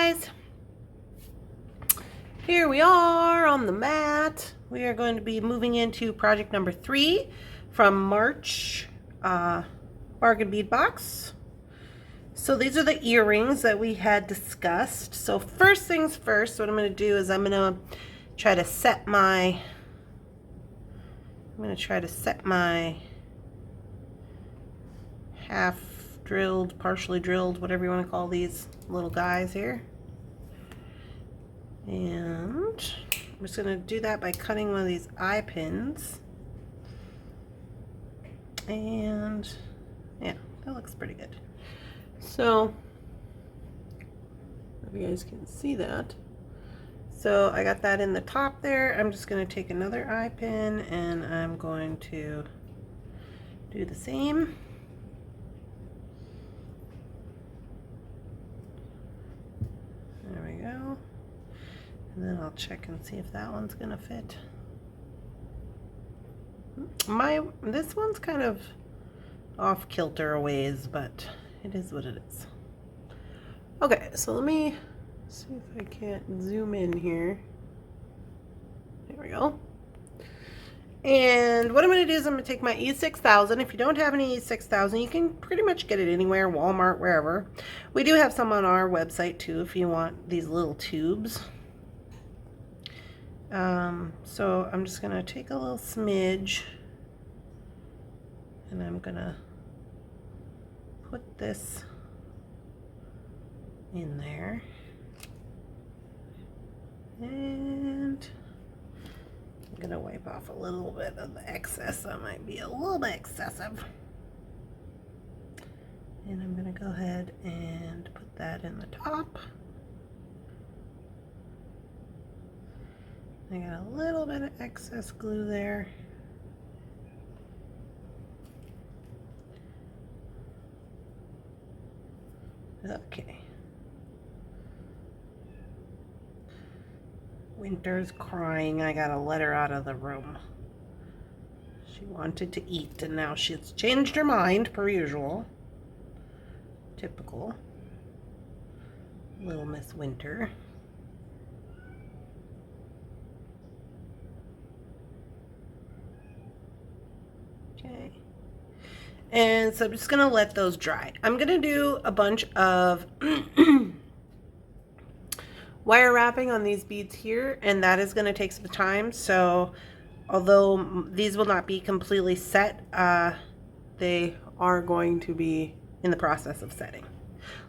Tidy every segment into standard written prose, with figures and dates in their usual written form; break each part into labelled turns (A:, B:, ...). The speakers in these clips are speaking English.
A: guys, here we are on the mat. We are going to be moving into project number 3 from March Bargain Bead Box. So these are the earrings that we had discussed. So first things first, what I'm going to do is I'm going to try to set my half drilled, partially drilled, whatever you want to call these little guys here. And I'm just going to do that by cutting one of these eye pins. And yeah, that looks pretty good. So, if you guys can see that. So I got that in the top there. I'm just going to take another eye pin and I'm going to do the same. There we go. And then I'll check and see if that one's gonna fit. This one's kind of off kilter a ways, but it is what it is. Okay, so let me see if I can't zoom in here. There we go. And what I'm going to do is I'm going to take my E6000. If you don't have any E6000, you can pretty much get it anywhere, Walmart, wherever. We do have some on our website too if you want these little tubes. So I'm just going to take a little smidge and I'm going to put this in there. And I'm going to wipe off a little bit of the excess. That might be a little bit excessive. And I'm going to go ahead and put that in the top. I got a little bit of excess glue there. Okay. Winter's crying. I gotta let her out of the room. She wanted to eat and now she's changed her mind per usual. Typical. Little Miss Winter. Okay. And so I'm just gonna let those dry. I'm gonna do a bunch of wire wrapping on these beads here, and that is going to take some time. So although these will not be completely set, they are going to be in the process of setting.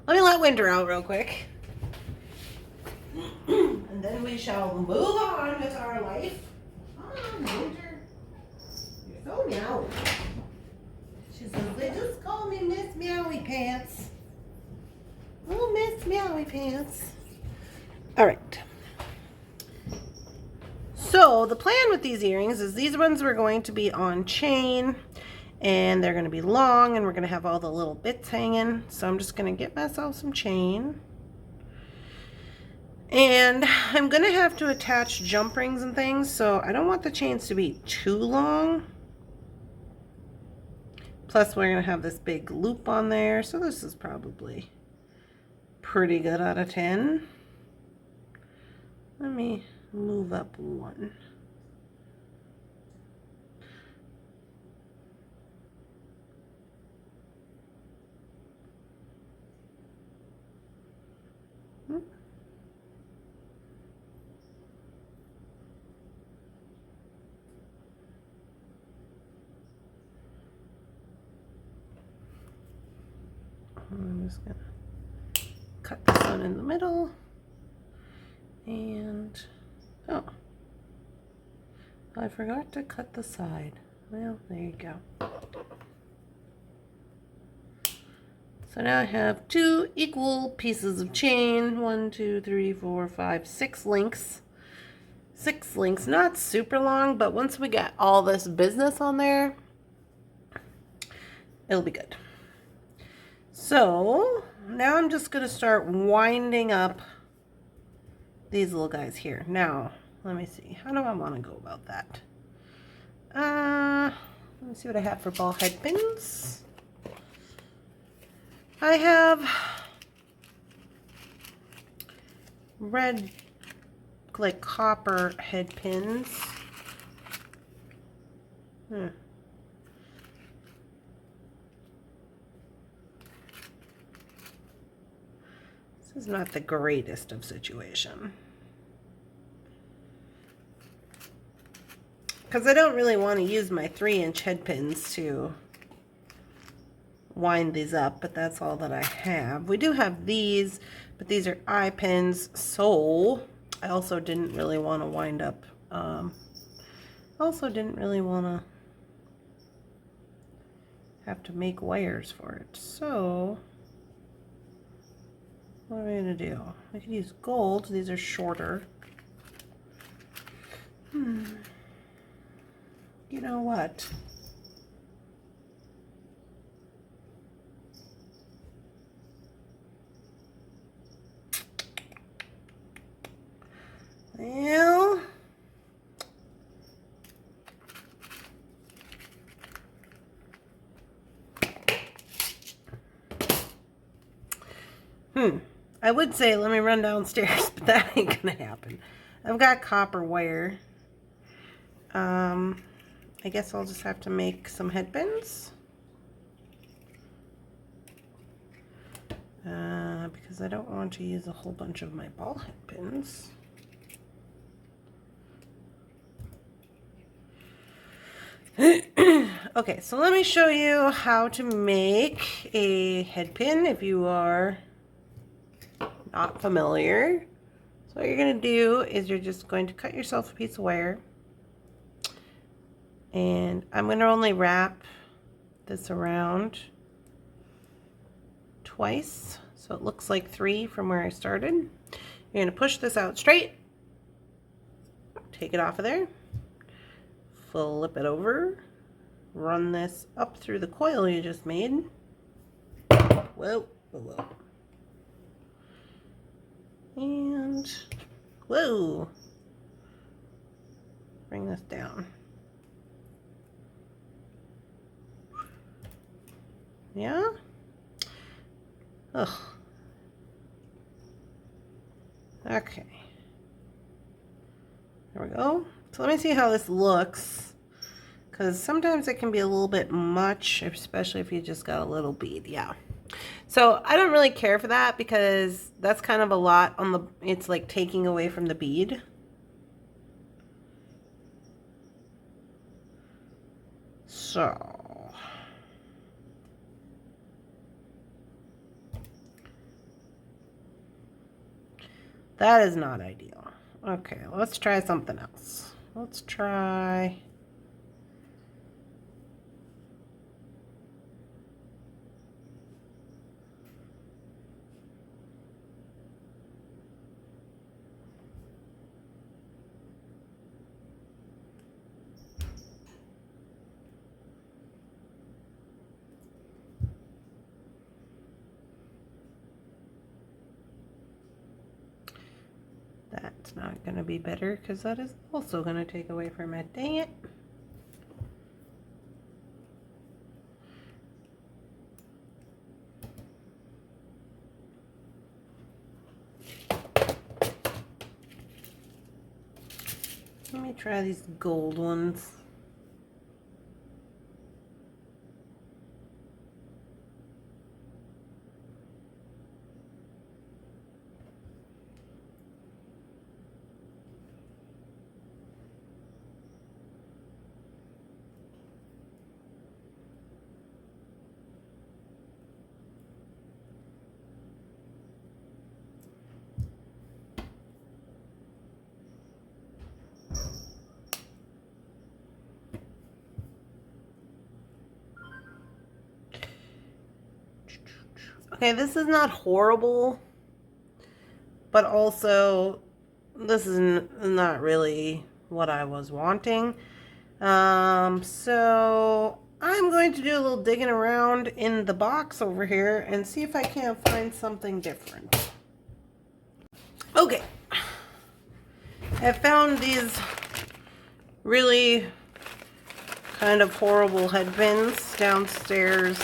A: Let me let Winter out real quick and then we shall move on with our life. Come on, Winter, you're so meowy. She says, they just call me Miss Meowy Pants. Oh, Miss Meowy Pants. All right, so the plan with these earrings is these ones were going to be on chain and they're going to be long and we're going to have all the little bits hanging. So I'm just going to get myself some chain and I'm going to have to attach jump rings and things, so I don't want the chains to be too long. Plus we're going to have this big loop on there, so this is probably pretty good out of 10. Let me move up one. I'm just gonna cut this one in the middle. And, oh, I forgot to cut the side. Well, there you go. So now I have 2 equal pieces of chain. 1, 2, 3, 4, 5, 6 links. 6 links, not super long, but once we got all this business on there, it'll be good. So now I'm just going to start winding up these little guys here. Now, let me see. How do I want to go about that? Let me see what I have for ball head pins. I have red, like copper head pins. This is not the greatest of situation. Because I don't really want to use my 3-inch head pins to wind these up, but that's all that I have. We do have these, but these are eye pins, so I also didn't really want to wind up, also didn't really want to have to make wires for it. So what am I going to do? I could use gold. These are shorter. You know what? Well, I would say let me run downstairs, but that ain't gonna happen. I've got copper wire. I guess I'll just have to make some head pins. Because I don't want to use a whole bunch of my ball head pins. Okay, so let me show you how to make a head pin if you are not familiar. So what you're going to do is you're just going to cut yourself a piece of wire. And I'm going to only wrap this around twice, so it looks like 3 from where I started. You're going to push this out straight, take it off of there, flip it over, run this up through the coil you just made. Whoa, whoa, whoa. And whoa, bring this down. Yeah? Ugh. Okay. There we go. So let me see how this looks, because sometimes it can be a little bit much, especially if you just got a little bead. Yeah. So I don't really care for that because that's kind of a lot on the, it's like taking away from the bead. So that is not ideal. Okay, let's try something else. Let's try... That's not going to be better because that is also going to take away from it. Dang it. Let me try these gold ones. Okay, this is not horrible, but also this is not really what I was wanting. So I'm going to do a little digging around in the box over here and see if I can't find something different. Okay, I found these really kind of horrible head pins downstairs.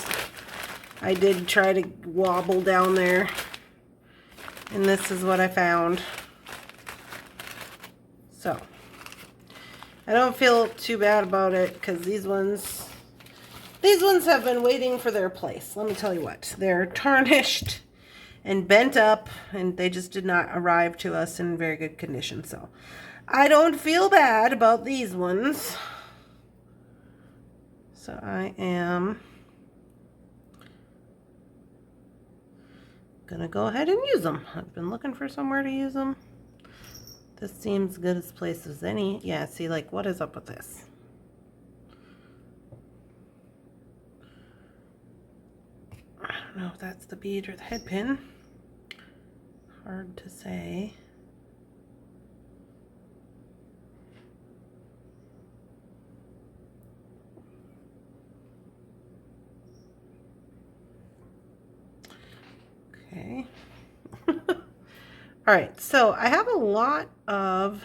A: I did try to wobble down there, and this is what I found. So I don't feel too bad about it because these ones have been waiting for their place. Let me tell you what, they're tarnished and bent up, and they just did not arrive to us in very good condition. So I don't feel bad about these ones. So I am gonna go ahead and use them. I've been looking for somewhere to use them. This seems good as place as any. Yeah, see, like, what is up with this? I don't know if that's the bead or the head pin. Hard to say. Okay. All right, so I have a lot of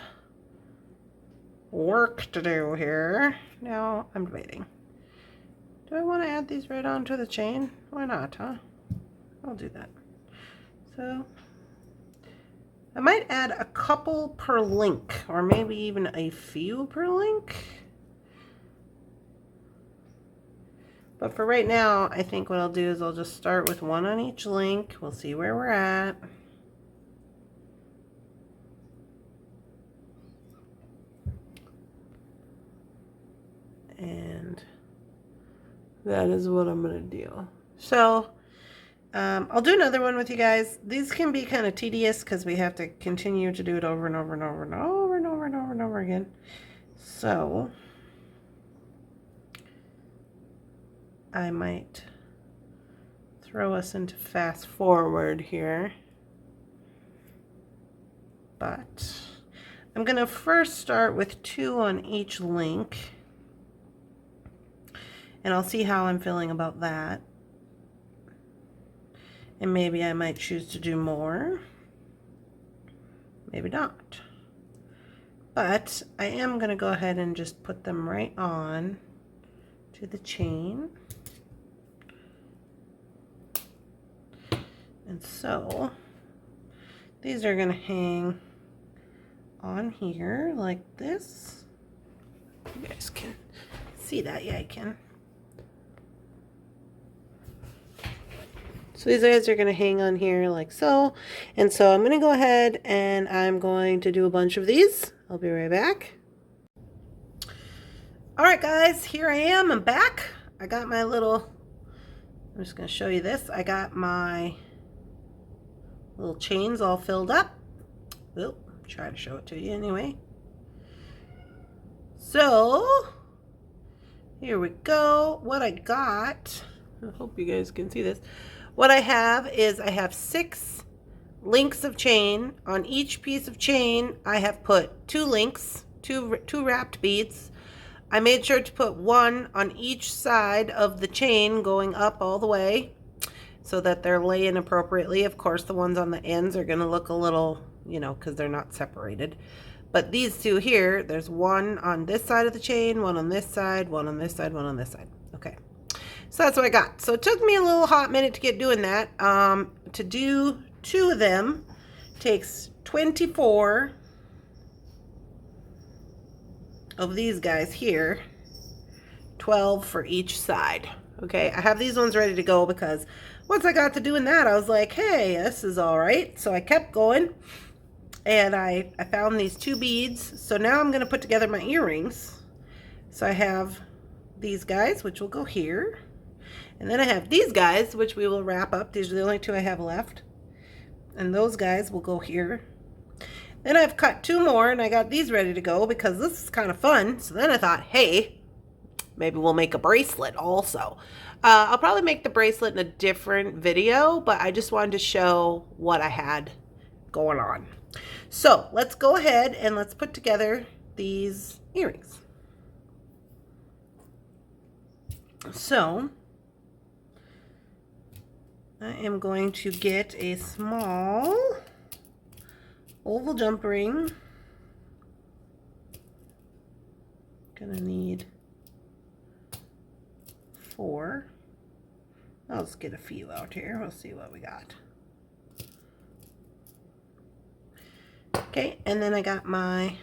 A: work to do here. Now I'm debating. Do I want to add these right onto the chain? Why not, huh? I'll do that. So I might add a couple per link, or maybe even a few per link. But for right now, I think what I'll do is I'll just start with one on each link. We'll see where we're at. And that is what I'm gonna do. So I'll do another one with you guys. These can be kind of tedious because we have to continue to do it over and over and over and over and over and over and over again. So I might throw us into fast forward here. But I'm gonna first start with 2 on each link. And I'll see how I'm feeling about that. And maybe I might choose to do more. Maybe not. But I am going to go ahead and just put them right on to the chain. And so these are going to hang on here like this. You guys can see that. Yeah, I can. So these guys are going to hang on here like so. And so I'm going to go ahead and I'm going to do a bunch of these. I'll be right back. All right, guys, here I am. I'm back. I got my little, I'm just going to show you this. I got my little chains all filled up. Well, try to show it to you anyway. So here we go. What I got, I hope you guys can see this. What I have is I have 6 links of chain. On each piece of chain, I have put 2 links, two wrapped beads. I made sure to put 1 on each side of the chain going up all the way so that they're laying appropriately. Of course, the ones on the ends are going to look a little, you know, because they're not separated. But these 2 here, there's 1 on this side of the chain, 1 on this side, 1 on this side, 1 on this side. Okay. So that's what I got. So it took me a little hot minute to get doing that. To do 2 of them takes 24 of these guys here, 12 for each side. Okay, I have these ones ready to go because once I got to doing that, I was like, hey, this is all right. So I kept going and I found these 2 beads. So now I'm going to put together my earrings. So I have these guys, which will go here. And then I have these guys, which we will wrap up. These are the only 2 I have left. And those guys will go here. Then I've cut 2 more, and I got these ready to go because this is kind of fun. So then I thought, hey, maybe we'll make a bracelet also. I'll probably make the bracelet in a different video, but I just wanted to show what I had going on. So let's go ahead and let's put together these earrings. So I am going to get a small oval jump ring. Gonna need 4. I'll just get a few out here. We'll see what we got. Okay, and then I got my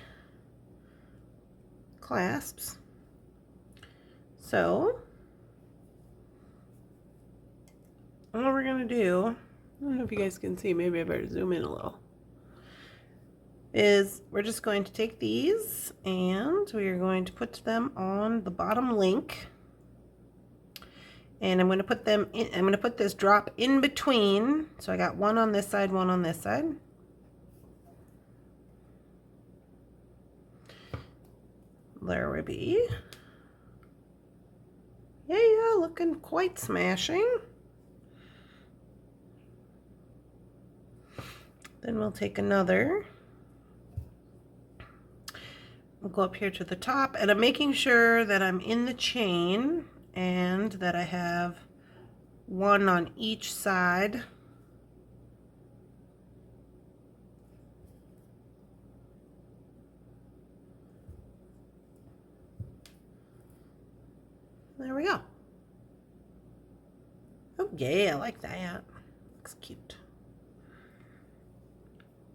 A: clasps. So what we're gonna do, I don't know if you guys can see, maybe I better zoom in a little, is we're just going to take these and we are going to put them on the bottom link. And I'm going to put them in, I'm going to put this drop in between. So I got one on this side, one on this side. There we be. Yeah, looking quite smashing. Then we'll take another. We'll go up here to the top, and I'm making sure that I'm in the chain and that I have one on each side. There we go. Oh yeah, I like that. Looks cute.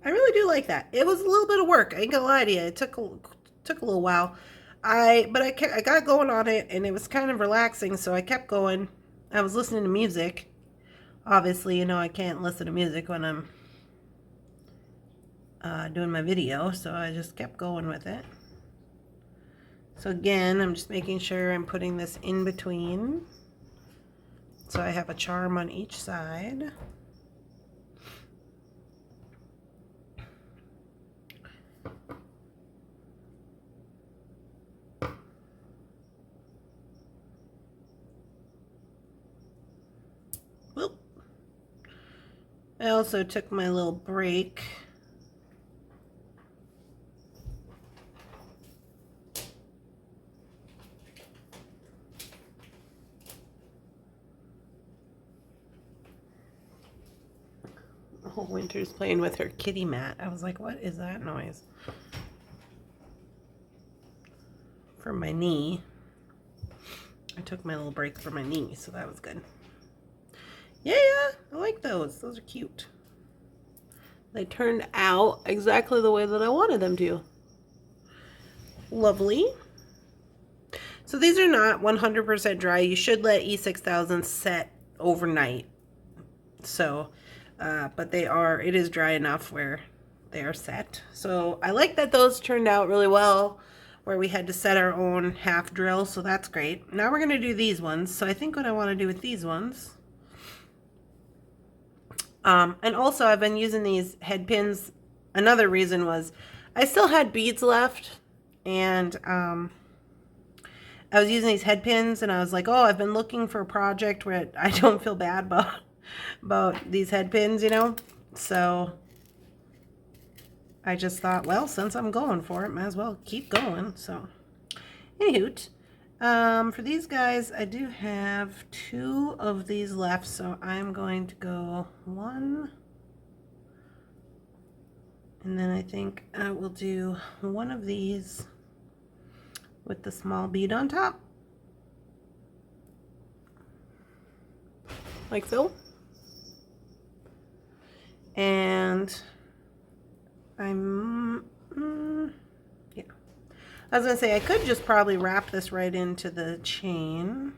A: I really do like that. It was a little bit of work. I ain't gonna lie to you. It took a little while. I got going on it, and it was kind of relaxing, so I kept going. I was listening to music. Obviously, you know, I can't listen to music when I'm doing my video, so I just kept going with it. So again, I'm just making sure I'm putting this in between, so I have a charm on each side. Whoop. I also took my little break. Oh, Winter's playing with her kitty mat. I was like, what is that noise? For my knee. I took my little break for my knee, so that was good. Yeah, I like those. Those are cute. They turned out exactly the way that I wanted them to. Lovely. So these are not 100% dry. You should let E6000 set overnight. So, but they are, it is dry enough where they are set. So I like that those turned out really well, where we had to set our own half drill. So that's great. Now we're going to do these ones. So I think what I want to do with these ones, and also I've been using these head pins. Another reason was I still had beads left, and I was using these head pins, and I was like, oh, I've been looking for a project where I don't feel bad about these head pins, you know. So I just thought, well, since I'm going for it, might as well keep going. So anywho, for these guys, I do have 2 of these left, so I'm going to go 1, and then I think I will do 1 of these with the small bead on top, like so. And yeah, I was gonna say I could just probably wrap this right into the chain.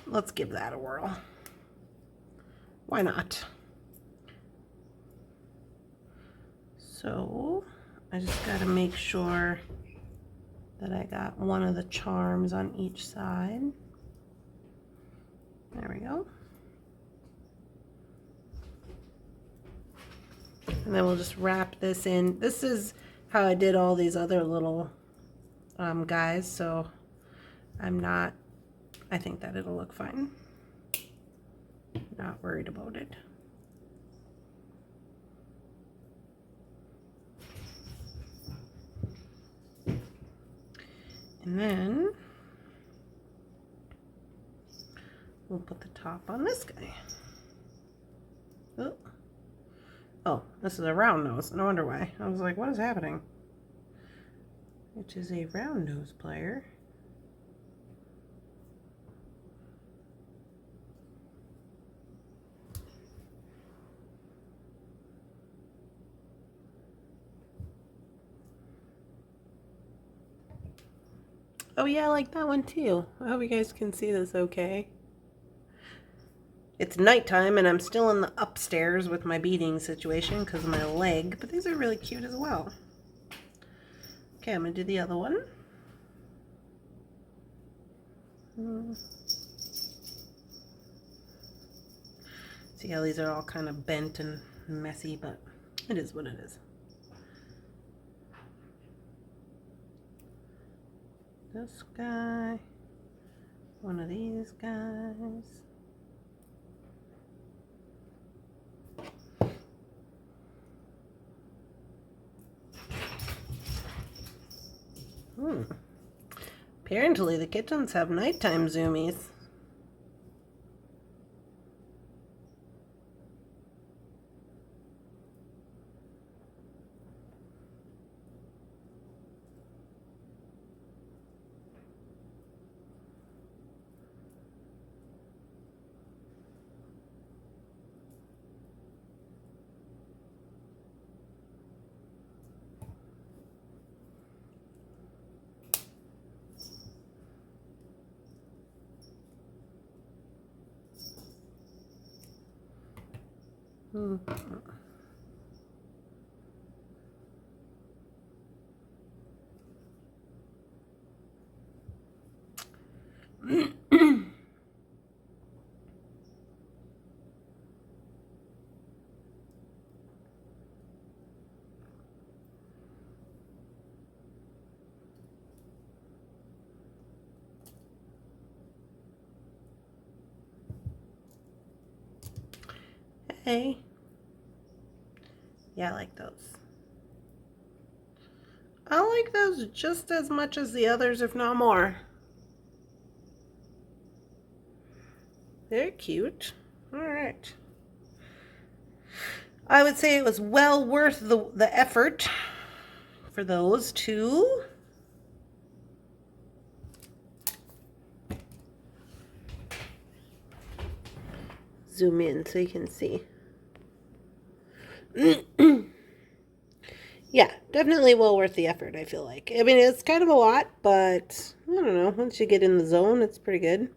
A: Let's give that a whirl. Why not? So I just got to make sure that I got one of the charms on each side. There we go. And then we'll just wrap this in. This is how I did all these other little guys, so I think that it'll look fine. Not worried about it. And then we'll put the top on this guy. Oh, this is a round nose. No wonder why. I was like, what is happening? It is a round nose plier. Oh yeah, I like that one too. I hope you guys can see this okay. It's nighttime and I'm still in the upstairs with my beading situation because of my leg, but these are really cute as well. Okay, I'm gonna do the other one. See how these are all kind of bent and messy, but it is what it is. This guy, one of these guys. Apparently the kittens have nighttime zoomies. Hey. Yeah, I like those. I like those just as much as the others, if not more. They're cute. All right. I would say it was well worth the effort for those two. Zoom in so you can see. Yeah, definitely well worth the effort, I feel like. I mean, it's kind of a lot, but I don't know. Once you get in the zone, it's pretty good.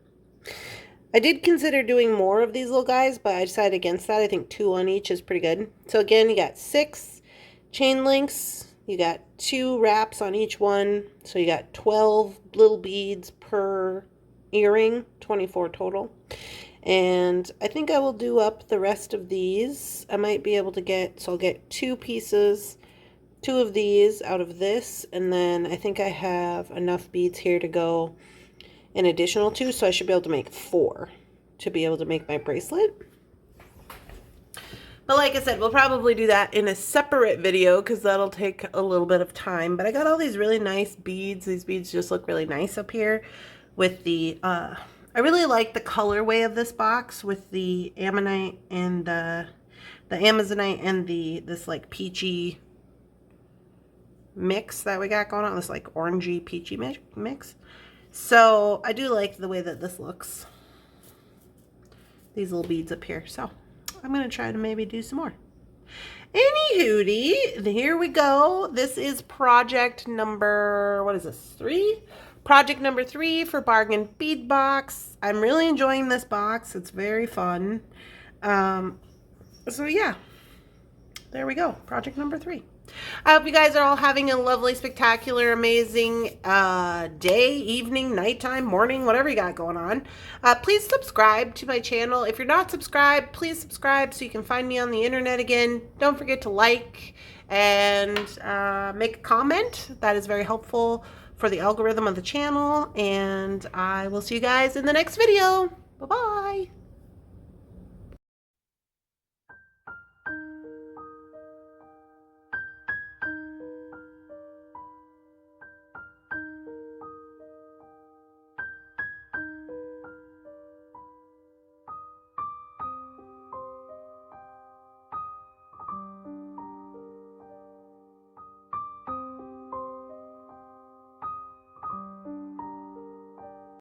A: I did consider doing more of these little guys, but I decided against that. I think 2 on each is pretty good. So again, you got 6 chain links. You got 2 wraps on each one. So you got 12 little beads per earring, 24 total. And I think I will do up the rest of these. I might be able to get, so I'll get 2 pieces, 2 of these out of this, and then I think I have enough beads here to go an additional 2, so I should be able to make 4 to be able to make my bracelet. But like I said, we'll probably do that in a separate video because that'll take a little bit of time. But I got all these really nice beads. These beads just look really nice up here with the, I really like the colorway of this box with the ammonite and the amazonite and this like peachy mix that we got going on, this like orangey peachy mix. So I do like the way that this looks, these little beads up here. So I'm going to try to maybe do some more. Anywhooty, here we go. This is project number, what is this, 3? Project number 3 for Bargain Bead Box. I'm really enjoying this box. It's very fun. So yeah, there we go. Project number 3. I hope you guys are all having a lovely, spectacular, amazing day, evening, nighttime, morning, whatever you got going on. Please subscribe to my channel. If you're not subscribed, please subscribe so you can find me on the internet again. Don't forget to like and make a comment. That is very helpful for the algorithm of the channel. And I will see you guys in the next video. Bye-bye.